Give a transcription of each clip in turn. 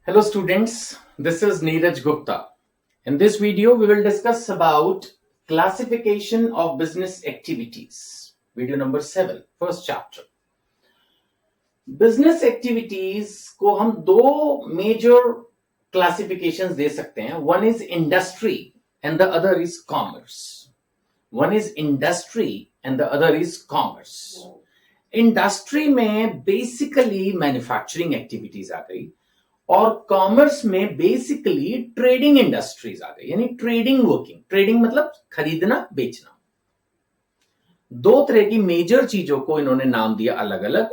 Hello students, this is Neeraj Gupta. In this video, we will discuss about classification of business activities. Video number 7, first chapter. Business activities को हम दो major classifications दे सकते हैं. One is industry and the other is commerce. One is industry and the other is commerce. Industry में basically manufacturing activities आ गई और commerce में basically trading industries आ गई, यानी ट्रेडिंग वर्किंग. ट्रेडिंग मतलब खरीदना बेचना. दो तरह की मेजर चीजों को इन्होंने नाम दिया अलग अलग,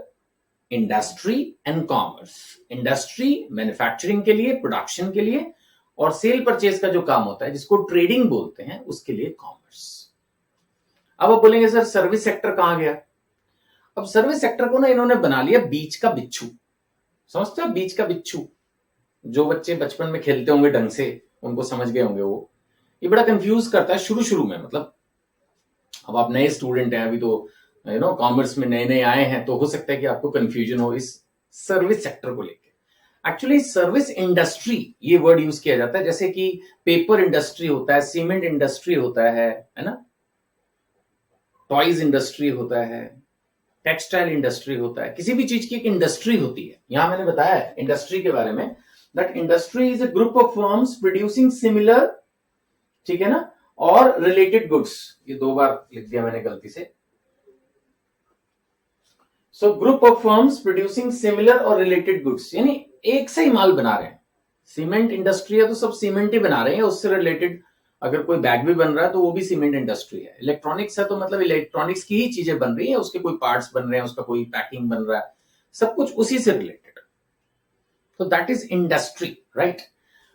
industry and commerce. Industry manufacturing के लिए, प्रोडक्शन के लिए, और सेल परचेज का जो काम होता है जिसको ट्रेडिंग बोलते हैं उसके लिए कॉमर्स. अब आप बोलेंगे सर सर्विस सेक्टर कहां गया? अब सर्विस सेक्टर को ना इन्होंने बना लिया बीच का बिच्छू. समझते हो बीच का बिच्छू? जो बच्चे बचपन में खेलते होंगे ढंग से उनको समझ गए होंगे. वो ये बड़ा कंफ्यूज करता है शुरू में. मतलब अब आप नए स्टूडेंट हैं, अभी तो कॉमर्स में नए आए हैं, तो हो सकता है कि आपको कंफ्यूजन हो इस सर्विस सेक्टर को लेकर. एक्चुअली सर्विस इंडस्ट्री ये वर्ड यूज किया जाता है, जैसे कि पेपर इंडस्ट्री होता है, सीमेंट इंडस्ट्री होता है ना, टॉयज इंडस्ट्री होता है, टेक्सटाइल इंडस्ट्री होता है. किसी भी चीज की एक इंडस्ट्री होती है. यहां मैंने बताया है इंडस्ट्री के बारे में, that industry is a group of firms producing similar, ठीक है ना, और रिलेटेड गुड्स. ये दो बार लिख दिया मैंने गलती से. So group of firms producing similar और रिलेटेड गुड्स, यानी एक से ही माल बना रहे हैं. सीमेंट इंडस्ट्री है तो सब सीमेंट ही बना रहे हैं, उससे रिलेटेड अगर कोई बैग भी बन रहा है तो वो भी सीमेंट इंडस्ट्री है. इलेक्ट्रॉनिक्स है तो मतलब इलेक्ट्रॉनिक्स की ही चीजें बन रही है, उसके कोई पार्ट्स बन रहे हैं, उसका कोई पैकिंग बन रहा है, सब कुछ उसी से रिलेटेड. तो that is industry, right.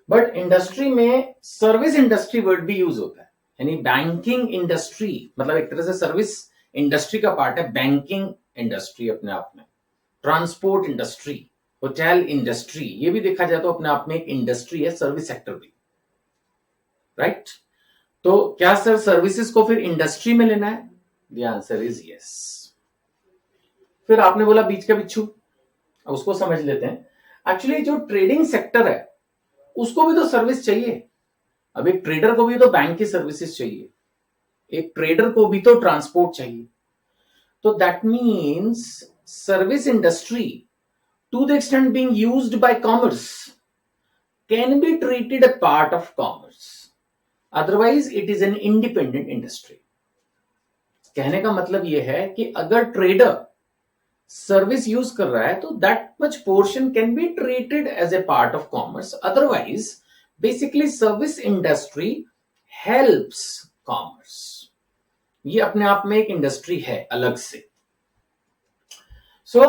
But industry में सर्विस इंडस्ट्री वर्ड भी यूज होता है, यानी बैंकिंग इंडस्ट्री, मतलब एक तरह से सर्विस इंडस्ट्री का पार्ट है बैंकिंग इंडस्ट्री अपने आप में. ट्रांसपोर्ट इंडस्ट्री, होटल इंडस्ट्री, ये भी देखा जाए तो अपने आप में एक इंडस्ट्री है, सर्विस सेक्टर भी, राइट. तो क्या सर सर्विसेज को फिर इंडस्ट्री में लेना है? The answer is yes. फिर आपने बोला बीच का बिच्छू, उसको समझ लेते हैं. एक्चुअली जो ट्रेडिंग सेक्टर है उसको भी तो सर्विस चाहिए. अब एक ट्रेडर को भी तो बैंक की सर्विसेज चाहिए, एक ट्रेडर को भी तो ट्रांसपोर्ट चाहिए. तो that means service industry to the extent being used by commerce can be treated a part of commerce, otherwise it is an independent industry. कहने का मतलब यह है कि अगर ट्रेडर सर्विस यूज कर रहा है तो that much portion can be treated as a part of commerce, otherwise basically service industry helps commerce. ये अपने आप में एक इंडस्ट्री है अलग से. So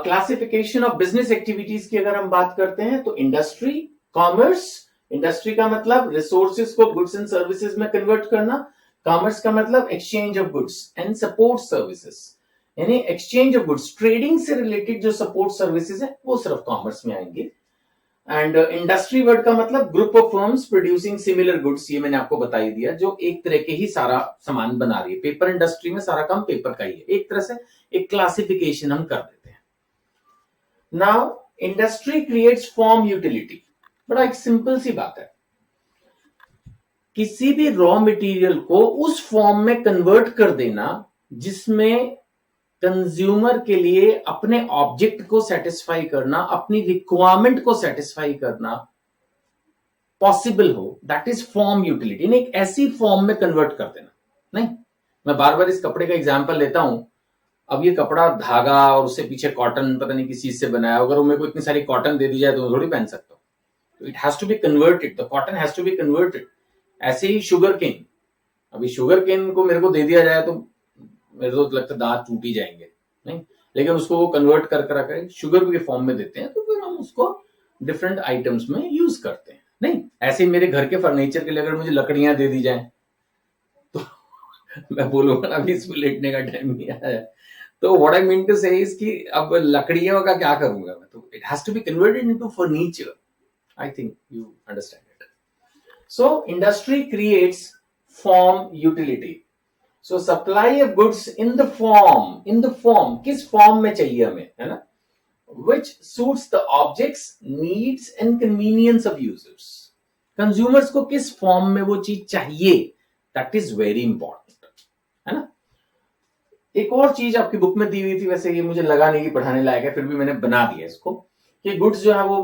classification of business activities की अगर हम बात करते हैं तो इंडस्ट्री, कॉमर्स. इंडस्ट्री का मतलब रिसोर्सेज को गुड्स एंड सर्विसेज में कन्वर्ट करना. कॉमर्स का मतलब exchange of goods and support services, यानी एक्सचेंज ऑफ गुड्स, ट्रेडिंग से रिलेटेड जो सपोर्ट सर्विसेज है वो सिर्फ कॉमर्स में आएंगे. एंड इंडस्ट्री वर्ड का मतलब group of firms producing similar goods, ये मैंने आपको बता ही दिया, जो एक तरह के ही सारा सामान बना रही है. पेपर इंडस्ट्री में सारा काम पेपर का ही है. एक तरह से एक क्लासिफिकेशन हम कर देते हैं. Now industry creates form utility. बड़ा एक सिंपल सी बात है, किसी भी रॉ मटेरियल को उस फॉर्म में कन्वर्ट कर देना जिसमें कंज्यूमर के लिए अपने ऑब्जेक्ट को सेटिस्फाई करना, अपनी रिक्वायरमेंट को सेटिस्फाई करना पॉसिबल हो, दैट इज फॉर्म यूटिलिटी. नहीं, एक ऐसी फॉर्म में कन्वर्ट कर देना. नहीं, मैं बार बार इस कपड़े का एग्जांपल लेता हूं. अब ये कपड़ा धागा और उससे पीछे कॉटन पता नहीं किस चीज से बनाया, अगर मेरे को इतनी सारी कॉटन दे दी जाए तो मैं थोड़ी पहन सकता हूं. तो it has to be converted, the cotton has to be converted. ऐसे ही शुगर केन, अभी शुगर केन को मेरे को दे दिया जाए तो मेरे को लगता है दांत टूट ही जाएंगे, नहीं, लेकिन उसको वो कन्वर्ट कर शुगर के फॉर्म में देते हैं, तो फिर हम उसको डिफरेंट आइटम्स में यूज करते हैं. नहीं, ऐसे ही मेरे घर के फर्नीचर के लिए अगर मुझे लकड़ियां दे दी जाए तो मैं बोलूंगा अभी इसमें लेटने का टाइम नहीं आया है. तो what I mean to say is कि अब लकड़ियों का क्या करूंगा मैं, तो it has to be converted into furniture. I think you understand it. So industry creates form utility. So supply of goods in the form, किस फॉर्म में चाहिए हमें, है ना. which suits the objects, needs and convenience of users. Consumers को किस form में वो चीज चाहिए, दैट इज वेरी इंपॉर्टेंट, है ना। एक और चीज आपकी बुक में दी हुई थी, वैसे ये मुझे लगा नहीं कि पढ़ाने लायक है, फिर भी मैंने बना दिया इसको, कि गुड्स जो है वो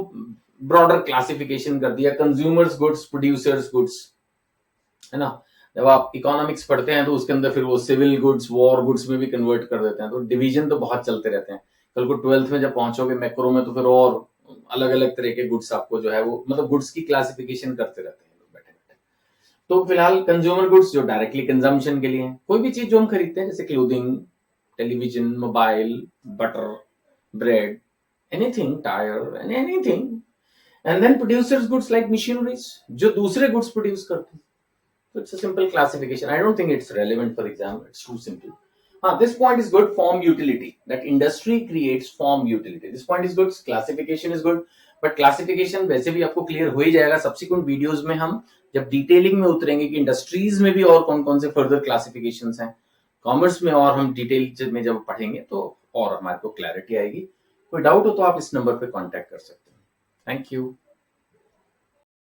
ब्रॉडर क्लासिफिकेशन कर दिया, कंज्यूमर्स गुड्स, प्रोड्यूसर्स गुड्स, है ना। जब आप इकोनॉमिक्स पढ़ते हैं तो उसके अंदर फिर वो सिविल गुड्स, वॉर गुड्स में भी कन्वर्ट कर देते हैं, तो डिवीजन तो बहुत चलते रहते हैं। कल को 12th में जब पहुंचोगे मैक्रो में, तो फिर और अलग अलग तरह के गुड्स आपको जो है वो, मतलब गुड्स की क्लासिफिकेशन करते रहते हैं लोग बैठे बैठे। तो फिलहाल कंज्यूमर गुड्स जो डायरेक्टली कंजम्पशन के लिए है, कोई भी चीज जो हम खरीदते हैं, जैसे clothing, television, mobile, butter, bread, anything, tyre, anything. And then producers goods like machineries, जो दूसरे गुड्स प्रोड्यूस करते हैं। So it's a simple classification. I don't think it's relevant for exam. It's too simple. This point is good. Form utility. That industry creates form utility. This point is good. Classification is good. But classification वैसे भी आपको clear हो ही जाएगा। Subsequent videos में हम जब detailing में उतरेंगे कि इंडस्ट्रीज में भी और कौन कौन से फर्दर क्लासिफिकेशंस हैं, कॉमर्स में और हम डिटेल में जब पढ़ेंगे तो और हमारे को क्लैरिटी आएगी। कोई डाउट हो तो आप इस नंबर पे कांटेक्ट कर सकते हैं। Thank you.